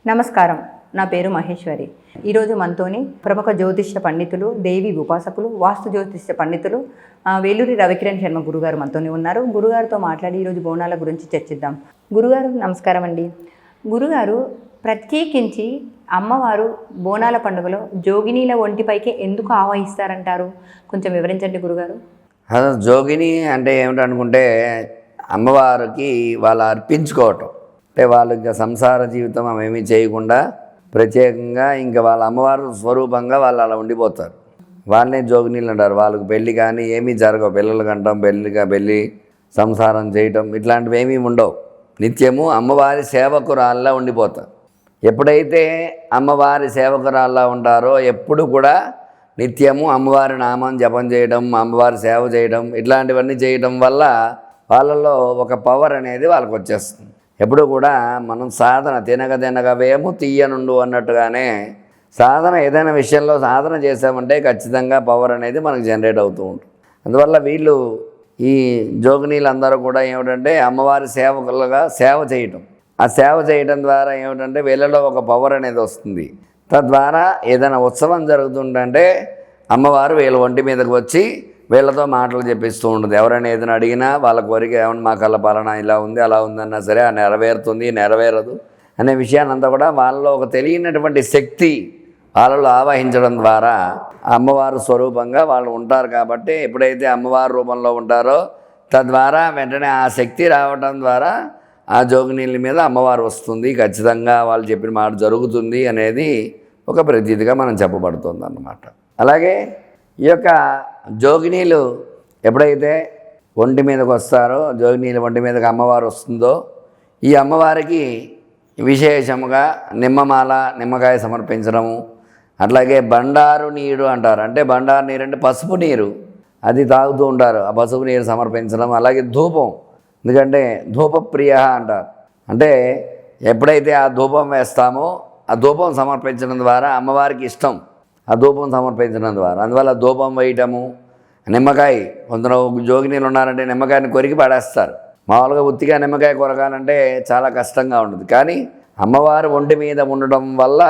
నమస్కారం. నా పేరు మహేశ్వరి. ఈరోజు మనతోని ప్రముఖ జ్యోతిష్య పండితులు, దేవి ఉపాసకులు, వాస్తు జ్యోతిష్య పండితులు వేలూరి రవికిరణ్ శర్మ గురుగారు మనతోని ఉన్నారు. గురుగారితో మాట్లాడి ఈరోజు బోనాల గురించి చర్చిద్దాం. గురుగారు నమస్కారం అండి. గురుగారు, ప్రత్యేకించి అమ్మవారు బోనాల పండుగలో జోగినీల ఒంటిపైకి ఎందుకు ఆవాహిస్తారంటారు? కొంచెం వివరించండి గురుగారు. జోగిని అంటే ఏమిటనుకుంటే అమ్మవారికి వాళ్ళు అర్పించుకోవటం. అంటే వాళ్ళు ఇంకా సంసార జీవితం ఏమీ చేయకుండా ప్రత్యేకంగా ఇంకా వాళ్ళ అమ్మవారు స్వరూపంగా వాళ్ళు అలా ఉండిపోతారు. వాళ్ళనే జోగినీళ్ళు అంటారు. వాళ్ళకి పెళ్ళి కానీ ఏమీ జరగవు. పిల్లలు కంటాం, పెళ్ళి సంసారం చేయటం ఇట్లాంటివి ఏమీ ఉండవు. నిత్యము అమ్మవారి సేవకురాల్లా ఉండిపోతారు. ఎప్పుడైతే అమ్మవారి సేవకురాల్లా ఉంటారో ఎప్పుడు కూడా నిత్యము అమ్మవారి నామం జపం చేయడం, అమ్మవారి సేవ చేయడం ఇట్లాంటివన్నీ చేయడం వల్ల వాళ్ళలో ఒక పవర్ అనేది వాళ్ళకి వచ్చేస్తుంది. ఎప్పుడు కూడా మనం సాధన తినగ వేము తీయనుండు అన్నట్టుగానే సాధన ఏదైనా విషయంలో సాధన చేసామంటే ఖచ్చితంగా పవర్ అనేది మనకు జనరేట్ అవుతూ ఉంటుంది. అందువల్ల వీళ్ళు ఈ జోగినీలందరూ కూడా ఏమిటంటే అమ్మవారి సేవకులుగా సేవ చేయటం. ఆ సేవ చేయడం ద్వారా ఏమిటంటే వీళ్ళలో ఒక పవర్ అనేది వస్తుంది. తద్వారా ఏదైనా ఉత్సవం జరుగుతుందంటే అమ్మవారు వీళ్ళ ఒంటి మీదకి వచ్చి వీళ్ళతో మాటలు చెప్పిస్తూ ఉంటుంది. ఎవరైనా ఏదైనా అడిగినా వాళ్ళ కోరిక ఏమన్నా మా కళ్ళ పాలన ఇలా ఉంది అలా ఉందన్నా సరే ఆ నెరవేరుతుంది, నెరవేరదు అనే విషయాన్ని అంతా కూడా వాళ్ళలో ఒక తెలియనటువంటి శక్తి వాళ్ళలో ఆవాహించడం ద్వారా అమ్మవారు స్వరూపంగా వాళ్ళు ఉంటారు. కాబట్టి ఎప్పుడైతే అమ్మవారి రూపంలో ఉంటారో తద్వారా వెంటనే ఆ శక్తి రావడం ద్వారా ఆ జోగినీళ్ళ మీద అమ్మవారు వస్తుంది, ఖచ్చితంగా వాళ్ళు చెప్పిన మాట జరుగుతుంది అనేది ఒక ప్రతీతిగా మనం చెప్పబడుతుంది అన్నమాట. అలాగే ఈ యొక్క జోగినీలు ఎప్పుడైతే ఒంటి మీదకి వస్తారో, జోగినీళ్ళ ఒంటి మీదకి అమ్మవారు వస్తుందో ఈ అమ్మవారికి విశేషముగా నిమ్మమాల, నిమ్మకాయ సమర్పించడము, అట్లాగే బండారు నీరు అంటారు. అంటే బండారు నీరు అంటే పసుపు నీరు, అది తాగుతూ ఉంటారు. ఆ పసుపు నీరు సమర్పించడం, అలాగే ధూపం, ఎందుకంటే ధూపప్రియ అంటారు. అంటే ఎప్పుడైతే ఆ ధూపం వేస్తామో ఆ ధూపం సమర్పించడం ద్వారా అమ్మవారికి ఇష్టం ఆ ధూపం సమర్పించడం ద్వారా. అందువల్ల ధూపం వేయటము, నిమ్మకాయ, కొందరు జోగినీళ్ళు ఉన్నారంటే నిమ్మకాయని కొరికి పడేస్తారు. మామూలుగా ఉత్తిగా నిమ్మకాయ కొరకాలంటే చాలా కష్టంగా ఉంటుంది. కానీ అమ్మవారు ఒంటి మీద ఉండడం వల్ల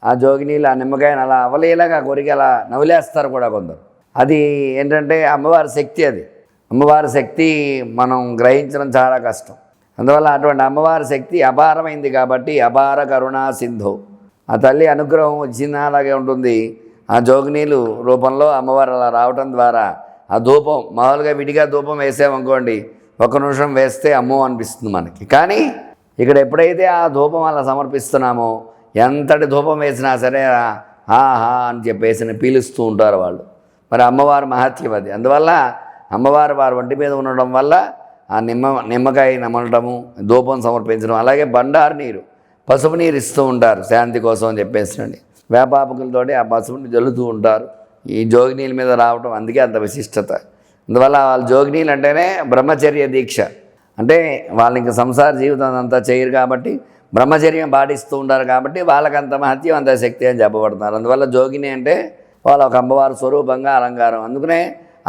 ఆ జోగినీళ్ళు ఆ నిమ్మకాయని అలా అవలీలగా కొరికి అలా నవిలేస్తారు కూడా కొందరు. అది ఏంటంటే అమ్మవారి శక్తి. అది అమ్మవారి శక్తి మనం గ్రహించడం చాలా కష్టం. అందువల్ల అటువంటి అమ్మవారి శక్తి అపారమైంది కాబట్టి అపార కరుణా సింధు, ఆ తల్లి అనుగ్రహం వచ్చిన అలాగే ఉంటుంది. ఆ జోగినీలు రూపంలో అమ్మవారు అలా రావటం ద్వారా ఆ ధూపం, మామూలుగా విడిగా ధూపం వేసామనుకోండి, 1 నిమిషం వేస్తే అమ్మో అనిపిస్తుంది మనకి. కానీ ఇక్కడ ఎప్పుడైతే ఆ ధూపం అలా సమర్పిస్తున్నామో ఎంతటి ధూపం వేసినా సరే ఆహా అని చెప్పేసి పీలుస్తూ ఉంటారు వాళ్ళు. మరి అమ్మవారి మహత్యం అది. అందువల్ల అమ్మవారు వారి ఒంటి మీద ఉండడం వల్ల ఆ నిమ్మకాయ నమలటము, ధూపం సమర్పించడం, అలాగే బండారు నీరు, పసుపు నీరు ఇస్తూ ఉంటారు శాంతి కోసం అని చెప్పేసినండి. వేపాకులతోటి ఆ పసుపుని జల్లుతూ ఉంటారు. ఈ జోగినీల మీద రావటం అందుకే అంత విశిష్టత. అందువల్ల వాళ్ళు జోగినీలు అంటేనే బ్రహ్మచర్య దీక్ష. అంటే వాళ్ళు ఇంకా సంసార జీవితం అంతా చేయరు కాబట్టి బ్రహ్మచర్యం పాటిస్తూ ఉంటారు కాబట్టి వాళ్ళకి అంత మహత్యం, అంత శక్తి అని చెప్పబడుతున్నారు. అందువల్ల జోగిని అంటే వాళ్ళ ఒక అమ్మవారి స్వరూపంగా అలంకారం. అందుకనే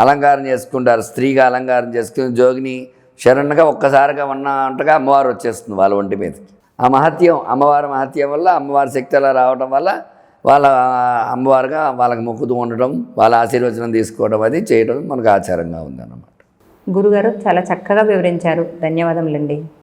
అలంకారం చేసుకుంటారు. స్త్రీగా అలంకారం చేసుకుని జోగిని శరణ్గా ఒక్కసారిగా ఉన్నట్టుగా అమ్మవారు వచ్చేస్తుంది వాళ్ళ ఒంటి మీదకి. ఆ మహత్యం, అమ్మవారి మహత్యం వల్ల అమ్మవారి శక్తి అలా రావడం వల్ల వాళ్ళ అమ్మవారుగా వాళ్ళకి మొక్కుతూ ఉండటం, వాళ్ళ ఆశీర్వచనం తీసుకోవడం అది చేయడం మనకు ఆచారంగా ఉందన్నమాట. గురుగారు చాలా చక్కగా వివరించారు. ధన్యవాదములండి.